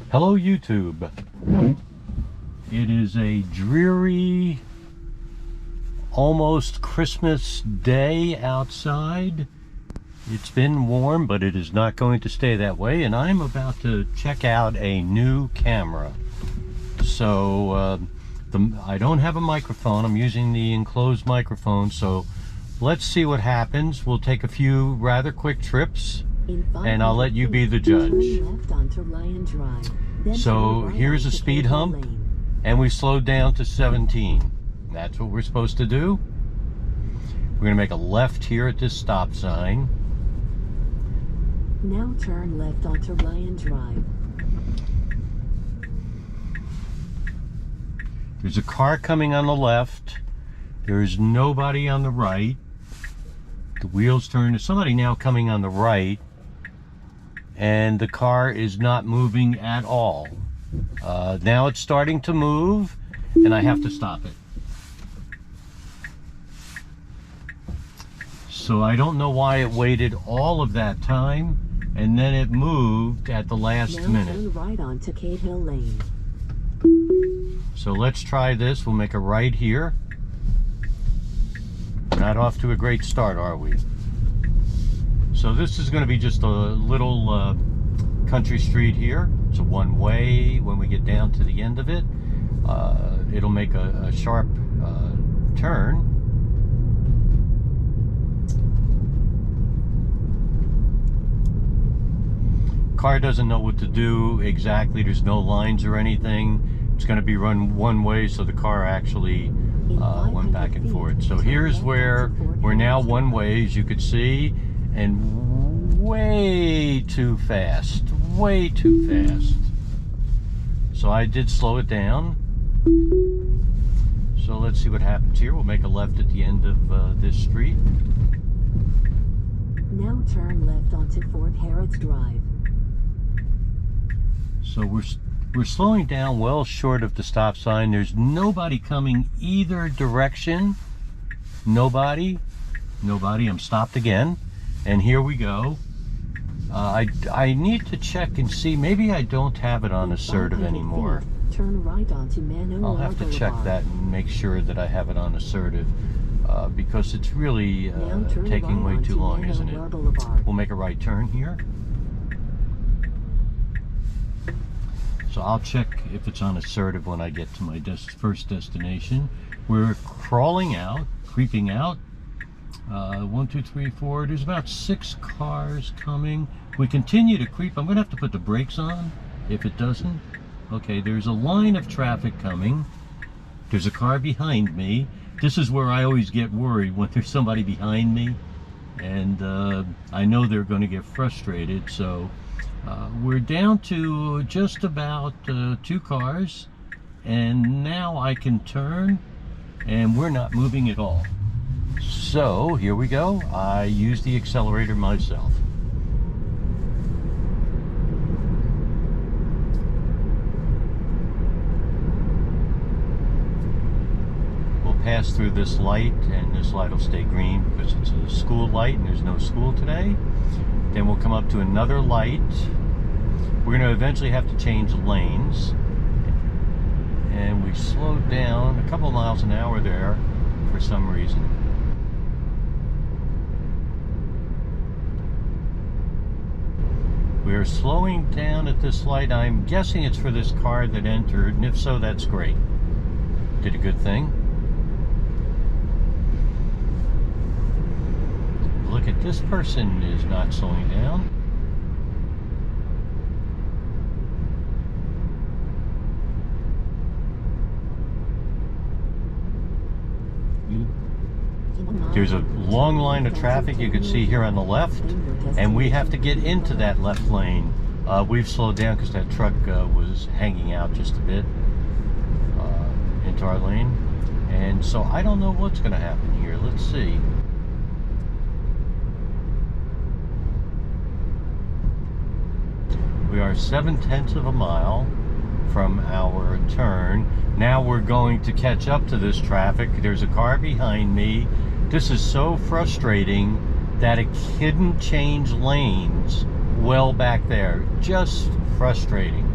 Hello YouTube. It is a dreary, almost Christmas day outside. It's been warm, but it is not going to stay that way, and I'm about to check out a new camera. So I don't have a microphone. I'm using the enclosed microphone, so let's see what happens. We'll take a few rather quick trips and I'll let you be the judge. So here's a speed hump, and we slowed down to 17. That's what we're supposed to do. We're going to make a left here at this stop sign. Now turn left onto Ryan Drive. There's a car coming on the left. There's nobody on the right. The wheels turn. There's somebody now coming on the right, and the car is not moving at all. Now it's starting to move, and I have to stop it. So I don't know why it waited all of that time, and then it moved at the last minute. Turn right onto Cade Hill Lane. So let's try this. We'll make a right here. We're not off to a great start, are we? So this is going to be just a little country street here. It's a one-way. When we get down to the end of it, it'll make a sharp turn. Car doesn't know what to do exactly. There's no lines or anything. It's going to be run one way, so the car actually went back and forth. So here's where we're now one way, as you could see, and way too fast. Way too fast. So I did slow it down. So let's see what happens here. We'll make a left at the end of this street. Now turn left onto Fort Harrods Drive. So we're slowing down well short of the stop sign. There's nobody coming either direction. Nobody. I'm stopped again. And here we go. I need to check and see. Maybe I don't have it on assertive anymore. Turn right onto Mano. I'll have to check that and make sure that I have it on assertive, because it's really taking way too long, isn't it? We'll make a right turn here. So I'll check if it's on assertive when I get to my first destination. We're crawling out, creeping out. 1, 2, 3, 4. There's about 6 cars coming. We continue to creep. I'm going to have to put the brakes on if it doesn't. Okay, there's a line of traffic coming. There's a car behind me. This is where I always get worried, when there's somebody behind me. And I know they're going to get frustrated, so we're down to just about 2 cars, and now I can turn, and we're not moving at all. So here we go. I use the accelerator myself. We'll pass through this light, and this light will stay green because it's a school light and there's no school today. Then we'll come up to another light. We're going to eventually have to change lanes, and we slowed down a couple miles an hour there for some reason. We are slowing down at this light. I'm guessing it's for this car that entered, and if so, that's great. Did a good thing. Look at this person is not slowing down. There's a long line of traffic you can see here on the left, and we have to get into that left lane. We've slowed down because that truck was hanging out just a bit into our lane. And so I don't know what's going to happen here. Let's see. We are 7/10 of a mile from our turn. Now we're going to catch up to this traffic. There's a car behind me. This is so frustrating that it couldn't change lanes well back there. Just frustrating.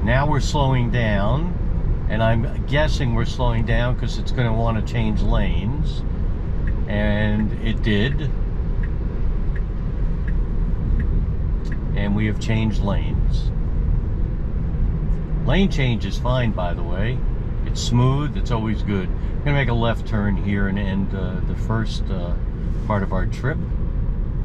Now we're slowing down, and I'm guessing we're slowing down because it's going to want to change lanes, and it did. And we have changed lanes. Lane change is fine, by the way. It's smooth, it's always good. I'm gonna make a left turn here and end the first part of our trip.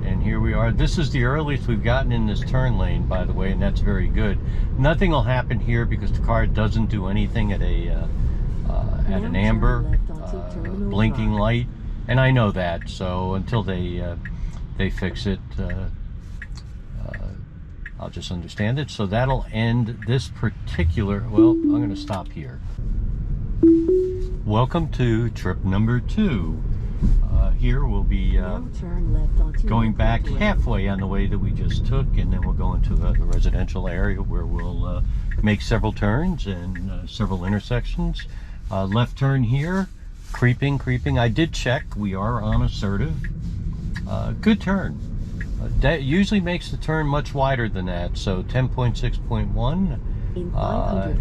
And here we are. This is the earliest we've gotten in this turn lane, by the way, and that's very good. Nothing will happen here because the car doesn't do anything at an amber blinking light, and I know that. So until they fix it, I'll just understand it. So that'll end this particular. Well, I'm going to stop here. Welcome to trip number 2. Here we'll be going back halfway on the way that we just took, and then we'll go into the residential area where we'll make several turns and several intersections. Left turn here, creeping. I did check. We are on assertive. Good turn. That usually makes the turn much wider than that. So 10.6.1.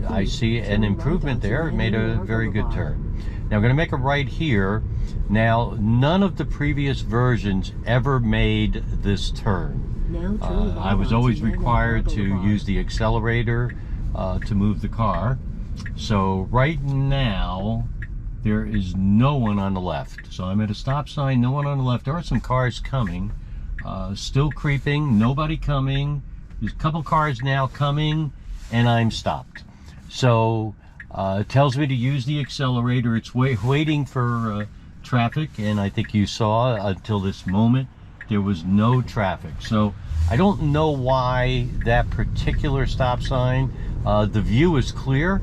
I see an improvement there. It made a very good turn. Now I'm going to make a right here. Now, none of the previous versions ever made this turn. I was always required to use the accelerator to move the car. So right now, there is no one on the left. So I'm at a stop sign, no one on the left. There are some cars coming, still creeping, nobody coming. There's a couple cars now coming, and I'm stopped. So it tells me to use the accelerator. It's waiting for traffic, and I think you saw until this moment there was no traffic. So I don't know why that particular stop sign. The view is clear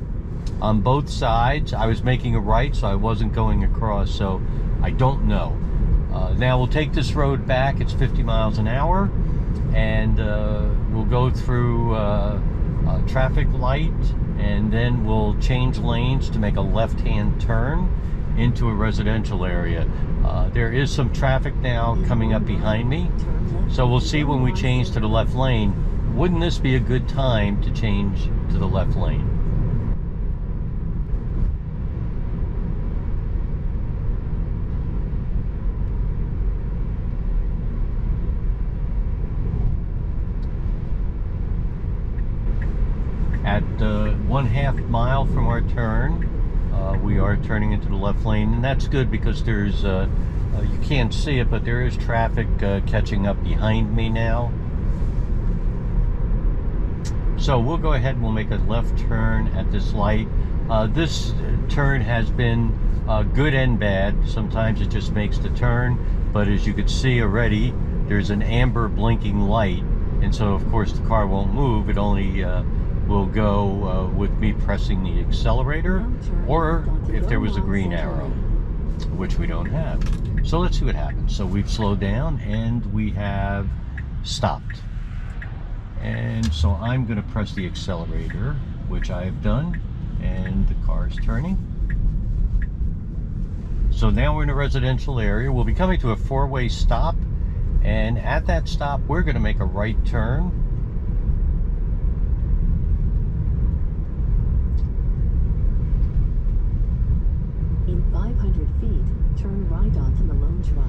on both sides. I was making a right, so I wasn't going across, so I don't know. Now we'll take this road back. It's 50 miles an hour, and we'll go through a traffic light, and then we'll change lanes to make a left-hand turn into a residential area. There is some traffic now coming up behind me, so we'll see when we change to the left lane. Wouldn't this be a good time to change to the left lane? At 1/2 mile from our turn, we are turning into the left lane, and that's good because there's you can't see it, but there is traffic catching up behind me now. So we'll go ahead and we'll make a left turn at this light. This turn has been good and bad. Sometimes it just makes the turn, but as you can see already, there's an amber blinking light, and so of course the car won't move. It only will go with me pressing the accelerator, or if there was a green arrow, which we don't have. So let's see what happens. So we've slowed down and we have stopped. And so I'm going to press the accelerator, which I have done, and the car is turning. So now we're in a residential area. We'll be coming to a 4-way stop, and at that stop we're going to make a right turn. In 500 feet, turn right onto Malone Drive.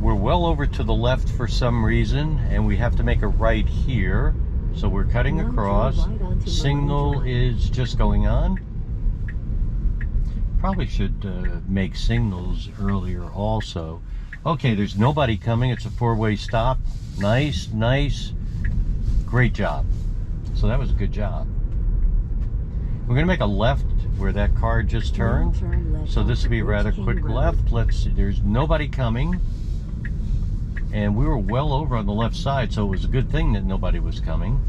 We're well over to the left for some reason, and we have to make a right here. So we're cutting across. Signal is just going on. Probably should make signals earlier also. Okay, there's nobody coming. It's a 4-way stop. Nice, nice. Great job. So that was a good job. We're going to make a left where that car just turned. So this will be a rather quick left. Let's see. There's nobody coming. And we were well over on the left side, so it was a good thing that nobody was coming.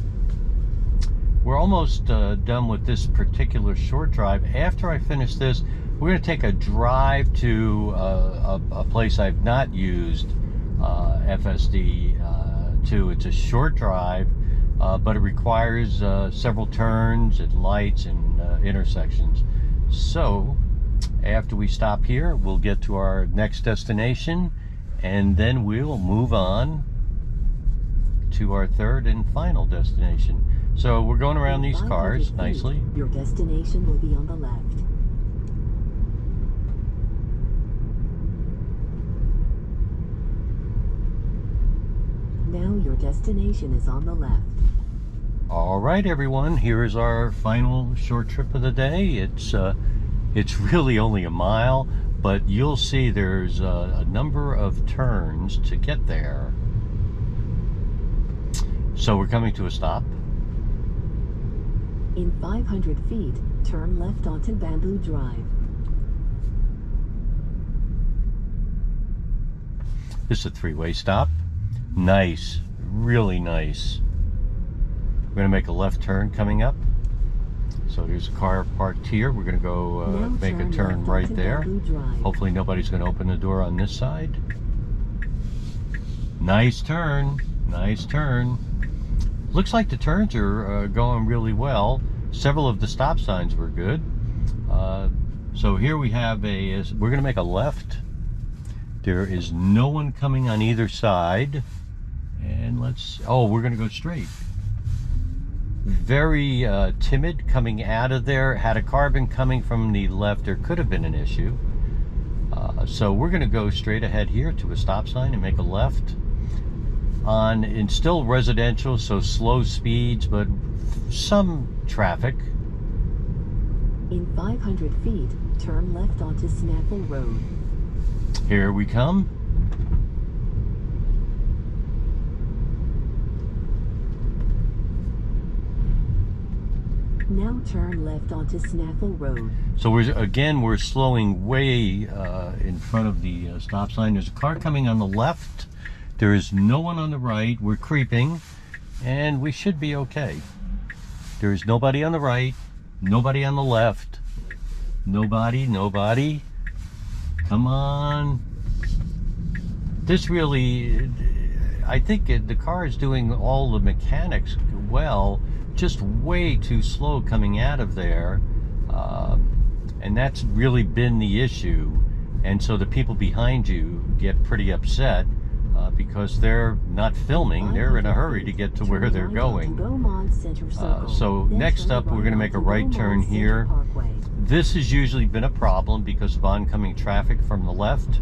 We're almost done with this particular short drive. After I finish this, we're going to take a drive to a place I've not used FSD to. It's a short drive, but it requires several turns and lights and intersections. So after we stop here, we'll get to our next destination, and then we'll move on to our third and final destination. So we're going around In these 500 cars feet, nicely. Your destination will be on the left. Now your destination is on the left. All right, everyone, here is our final short trip of the day. It's really only a mile, but you'll see there's a number of turns to get there. So we're coming to a stop. In 500 feet, turn left onto Bamboo Drive. This is a three-way stop. Nice, really nice. We're going to make a left turn coming up. So there's a car parked here. We're going to go make a turn right there. Hopefully nobody's going to open the door on this side. Nice turn, nice turn. Looks like the turns are going really well. Several of the stop signs were good. So here we have we're going to make a left. There is no one coming on either side. And we're going to go straight. Very timid coming out of there. Had a car been coming from the left, there could have been an issue. So we're going to go straight ahead here to a stop sign and make a left. It's still residential, so slow speeds, but some traffic. In 500 feet, turn left onto Snaffle Road. Here we come. Now turn left onto Snaffle Road. So we're slowing way in front of the stop sign. There's a car coming on the left. There is no one on the right. We're creeping, and we should be okay. There is nobody on the right, nobody on the left. Nobody. Come on. This really, I think the car is doing all the mechanics well, just way too slow coming out of there. And that's really been the issue. And so the people behind you get pretty upset because they're not filming. They're in a hurry to get to where they're going. So next up, we're going to make a right turn here. This has usually been a problem because of oncoming traffic from the left,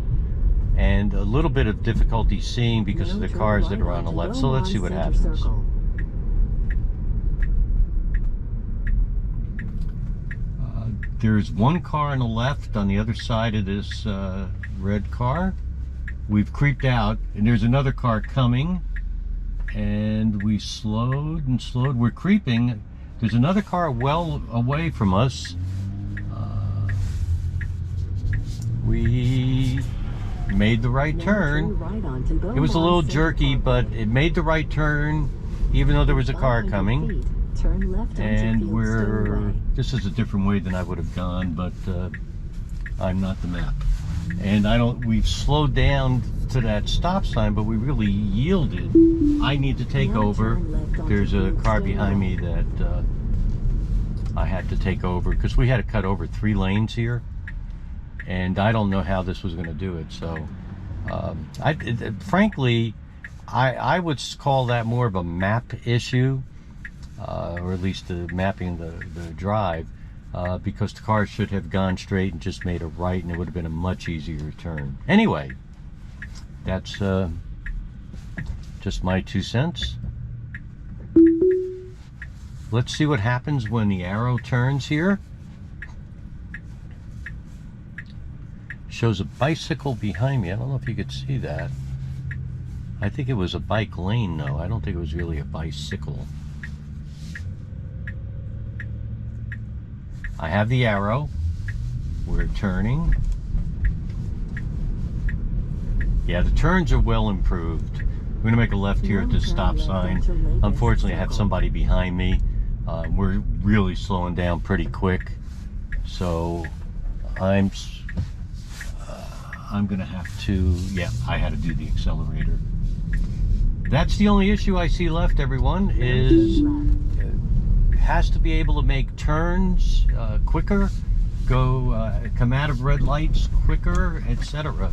and a little bit of difficulty seeing because of the cars that are on the left. So let's see what happens. There's one car on the left on the other side of this red car. We've creeped out, and there's another car coming, and we slowed and slowed. We're creeping. There's another car well away from us. We made the right turn. It was a little jerky, but it made the right turn, even though there was a car coming. And this is a different way than I would have gone, but I'm not the map. And we've slowed down to that stop sign, but we really yielded. I need to take over. There's a car behind me that I had to take over because we had to cut over 3 lanes here. And I don't know how this was going to do it. So, frankly, I would call that more of a map issue. Or at least the mapping the drive, because the car should have gone straight and just made a right, and it would have been a much easier turn. Anyway, that's just my 2 cents. Let's see what happens when the arrow turns here. Shows a bicycle behind me. I don't know if you could see that. I think it was a bike lane, though. I don't think it was really a bicycle. I have the arrow. We're turning. Yeah, the turns are well improved. We're going to make a left here at this stop sign. Unfortunately, I have somebody behind me. We're really slowing down pretty quick. So I'm going to have to, I had to do the accelerator. That's the only issue I see left, everyone, is has to be able to make turns quicker, come out of red lights quicker, etc.